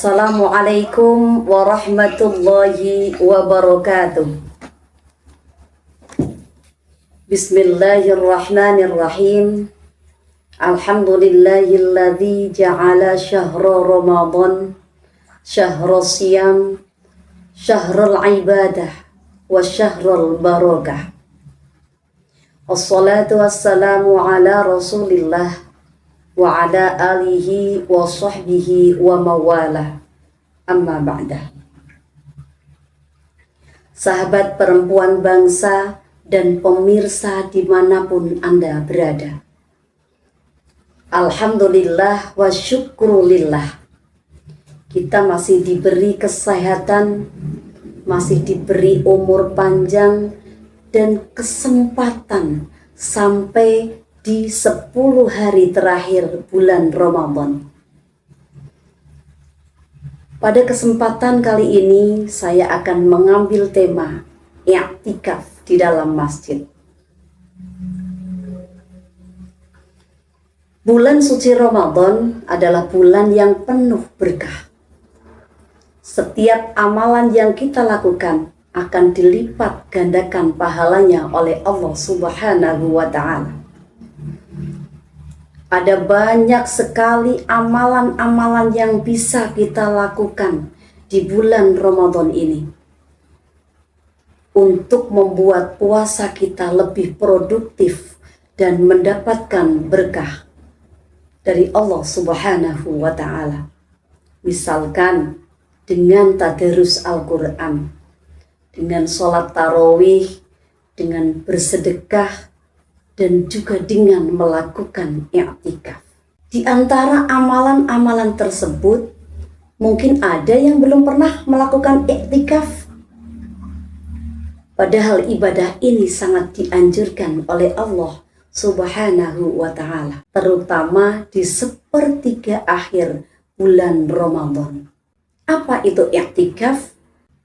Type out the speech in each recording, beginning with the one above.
Assalamualaikum warahmatullahi wabarakatuh. Bismillahirrahmanirrahim. Alhamdulillahilladzi ja'ala syahra Ramadan syahra siyam syahrul ibadah wa syahrul barakah. Wassalatu wassalamu ala Rasulillah wa ala alihi wa sahbihi wa mawalah, amma ba'dah. Sahabat perempuan bangsa dan pemirsa dimanapun Anda berada, alhamdulillah wa syukrulillah, kita masih diberi kesehatan, masih diberi umur panjang dan kesempatan sampai di 10 hari terakhir bulan Ramadan. Pada kesempatan kali ini saya akan mengambil tema i'tikaf di dalam masjid. Bulan suci Ramadan adalah bulan yang penuh berkah. Setiap amalan yang kita lakukan akan dilipat gandakan pahalanya oleh Allah Subhanahu wa Ta'ala. Ada banyak sekali amalan-amalan yang bisa kita lakukan di bulan Ramadan ini untuk membuat puasa kita lebih produktif dan mendapatkan berkah dari Allah Subhanahu wa Ta'ala. Misalkan dengan tadarus Al-Quran, dengan sholat tarawih, dengan bersedekah, dan juga dengan melakukan i'tikaf. Di antara amalan-amalan tersebut, mungkin ada yang belum pernah melakukan i'tikaf. Padahal ibadah ini sangat dianjurkan oleh Allah Subhanahu wa Ta'ala, terutama di sepertiga akhir bulan Ramadan. Apa itu i'tikaf?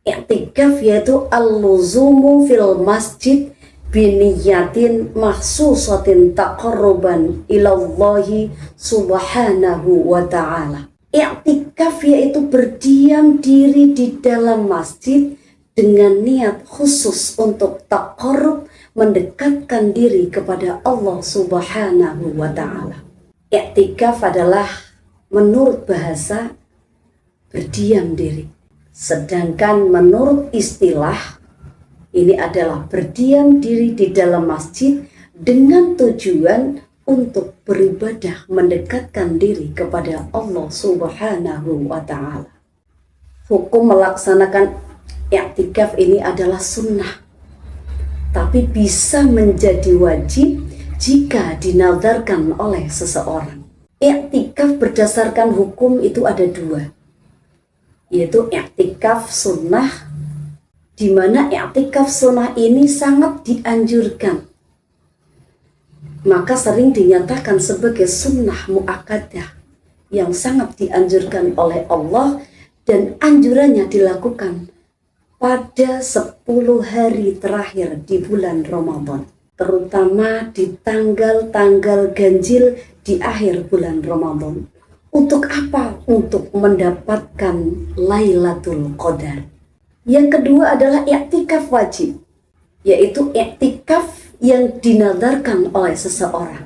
I'tikaf yaitu al-luzumu fil masjid biniyatin mahsusatin taqarruban ilallahi subhanahu wa ta'ala. I'tikaf yaitu berdiam diri di dalam masjid dengan niat khusus untuk taqarrub, mendekatkan diri kepada Allah Subhanahu wa Ta'ala. I'tikaf adalah menurut bahasa berdiam diri, sedangkan menurut istilah ini adalah berdiam diri di dalam masjid dengan tujuan untuk beribadah, mendekatkan diri kepada Allah Subhanahu wa Ta'ala. Hukum melaksanakan i'tikaf ini adalah sunnah, tapi bisa menjadi wajib jika dinadarkan oleh seseorang. I'tikaf berdasarkan hukum itu ada dua, yaitu i'tikaf sunnah, di mana i'tikaf sunnah ini sangat dianjurkan, maka sering dinyatakan sebagai sunnah muakkadah yang sangat dianjurkan oleh Allah, dan anjurannya dilakukan pada 10 hari terakhir di bulan Ramadan, terutama di tanggal-tanggal ganjil di akhir bulan Ramadan. Untuk apa? Untuk mendapatkan Lailatul Qadar. Yang kedua adalah i'tikaf wajib, yaitu i'tikaf yang dinadarkan oleh seseorang.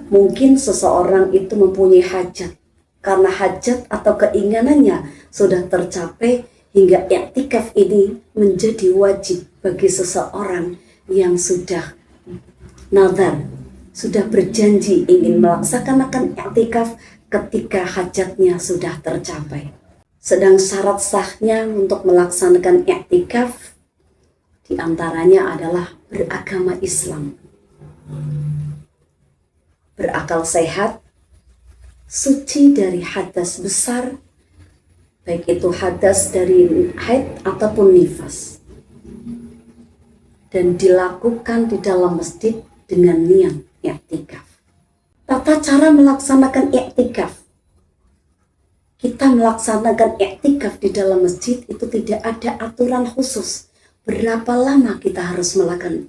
Mungkin seseorang itu mempunyai hajat, karena hajat atau keinginannya sudah tercapai, hingga i'tikaf ini menjadi wajib bagi seseorang yang sudah nazar, sudah berjanji ingin melaksanakan i'tikaf ketika hajatnya sudah tercapai. Sedang syarat sahnya untuk melaksanakan i'tikaf diantaranya adalah beragama Islam, berakal sehat, suci dari hadas besar, baik itu hadas dari haid ataupun nifas, dan dilakukan di dalam masjid dengan niat i'tikaf. Tata cara melaksanakan i'tikaf. Kita melaksanakan i'tikaf di dalam masjid itu tidak ada aturan khusus berapa lama kita harus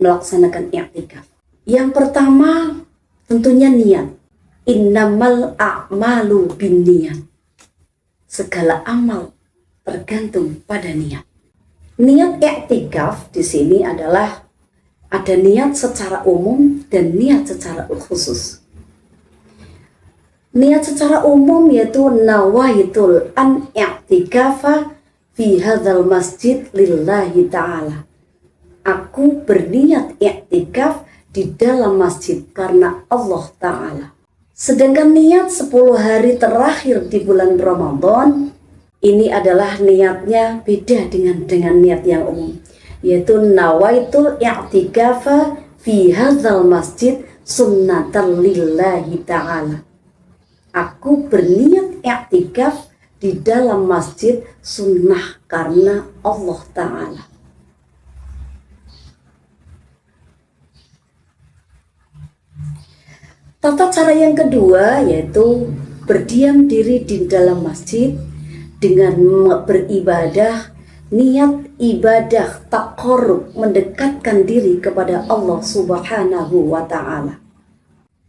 melaksanakan i'tikaf. Yang pertama tentunya niat. Innamal a'malu binniyat. segala amal tergantung pada niat. Niat i'tikaf di sini adalah ada niat secara umum dan niat secara khusus. Niat secara umum yaitu nawaitul an i'tikafa fi hadzal masjid lillahi ta'ala. Aku berniat i'tikaf di dalam masjid karena Allah Ta'ala. Sedangkan niat 10 hari terakhir di bulan Ramadan, ini adalah niatnya beda dengan niat yang umum, yaitu nawaitul i'tikafa fi hadzal masjid sunnatan lillahi ta'ala. Aku berniat i'tikaf di dalam masjid sunnah karena Allah Ta'ala. Tata cara yang kedua yaitu berdiam diri di dalam masjid dengan beribadah, niat ibadah taqarrub, mendekatkan diri kepada Allah Subhanahu wa Ta'ala.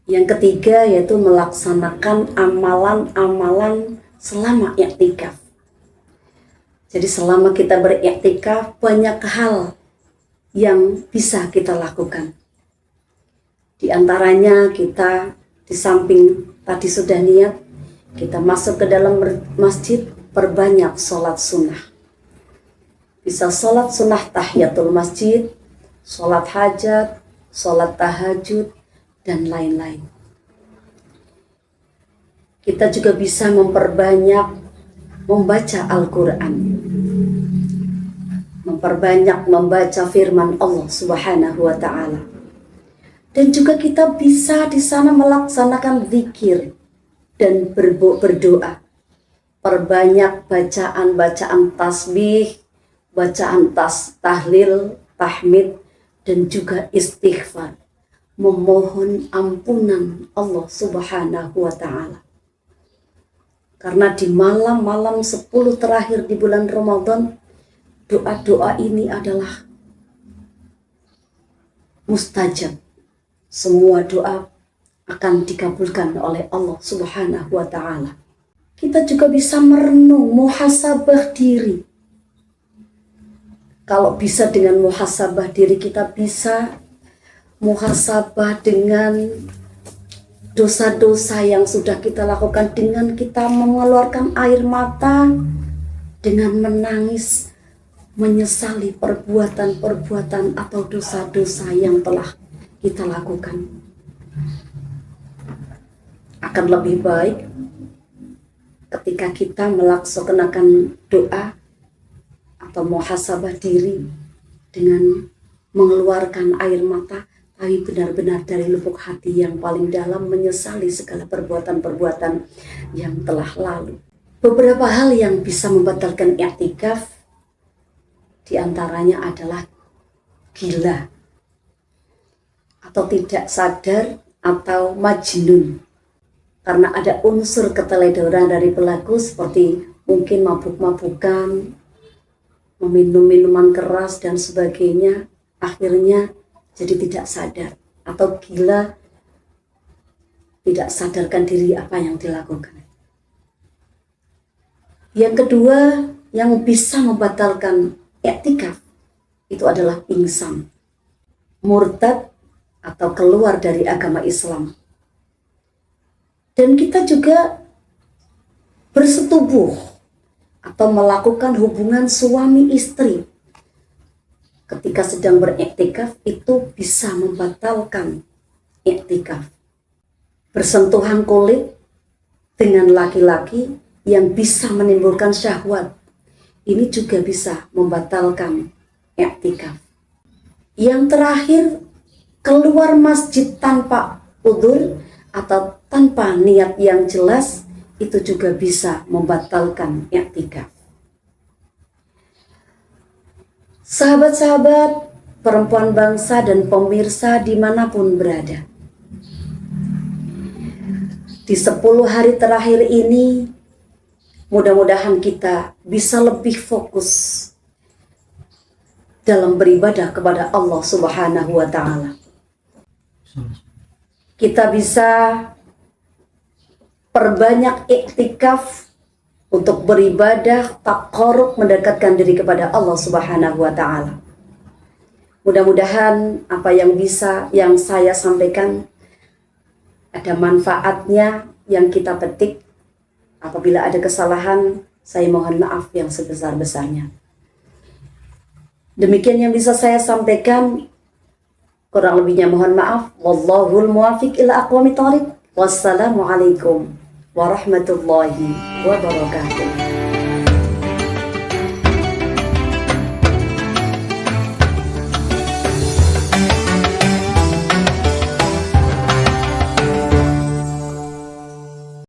Yang ketiga yaitu melaksanakan amalan-amalan selama i'tikaf. Jadi selama kita beriktikaf banyak hal yang bisa kita lakukan. Di antaranya kita di samping tadi sudah niat, kita masuk ke dalam masjid, perbanyak sholat sunnah. Bisa sholat sunnah tahiyatul masjid, sholat hajat, sholat tahajud, dan lain-lain. Kita juga bisa memperbanyak membaca Al-Quran, memperbanyak membaca firman Allah Subhanahu wa Ta'ala. Dan juga kita bisa di sana melaksanakan zikir dan berdoa. Perbanyak bacaan-bacaan tasbih, bacaan tahlil, tahmid, dan juga istighfar. Memohon ampunan Allah Subhanahu wa Ta'ala. Karena di malam-malam 10 terakhir di bulan Ramadan, doa-doa ini adalah mustajab. Semua doa akan dikabulkan oleh Allah Subhanahu wa Ta'ala. Kita juga bisa merenung, muhasabah diri. Kalau bisa dengan muhasabah diri, kita bisa muhasabah dengan dosa-dosa yang sudah kita lakukan, dengan kita mengeluarkan air mata, dengan menangis, menyesali perbuatan-perbuatan atau dosa-dosa yang telah kita lakukan. Akan lebih baik ketika kita melaksanakan doa atau muhasabah diri dengan mengeluarkan air mata, tapi benar-benar dari lubuk hati yang paling dalam menyesali segala perbuatan-perbuatan yang telah lalu. Beberapa hal yang bisa membatalkan i'tikaf diantaranya adalah gila atau tidak sadar atau majnun. Karena ada unsur keteledoran dari pelaku seperti mungkin mabuk-mabukan, meminum minuman keras dan sebagainya, akhirnya jadi tidak sadar atau gila, tidak sadarkan diri apa yang dilakukan. Yang kedua yang bisa membatalkan i'tikaf itu adalah pingsan, murtad atau keluar dari agama Islam. Dan kita juga bersetubuh atau melakukan hubungan suami istri ketika sedang beriktikaf, itu bisa membatalkan iktikaf. Bersentuhan kulit dengan laki-laki yang bisa menimbulkan syahwat, ini juga bisa membatalkan iktikaf. Yang terakhir, keluar masjid tanpa udzur atau tanpa niat yang jelas, itu juga bisa membatalkan i'tikaf. Sahabat-sahabat, perempuan bangsa dan pemirsa dimanapun berada, di 10 hari terakhir ini, mudah-mudahan kita bisa lebih fokus dalam beribadah kepada Allah Subhanahu wa Ta'ala. Kita bisa perbanyak iktikaf untuk beribadah, taqarrub, mendekatkan diri kepada Allah Subhanahu wa taala. Mudah-mudahan apa yang saya sampaikan ada manfaatnya yang kita petik. Apabila ada kesalahan, saya mohon maaf yang sebesar-besarnya. Demikian yang bisa saya sampaikan. Kurang lebihnya mohon maaf. Wallahul muwafiq ila aqwamit thoriq. Wassalamualaikum warahmatullahi wabarakatuh.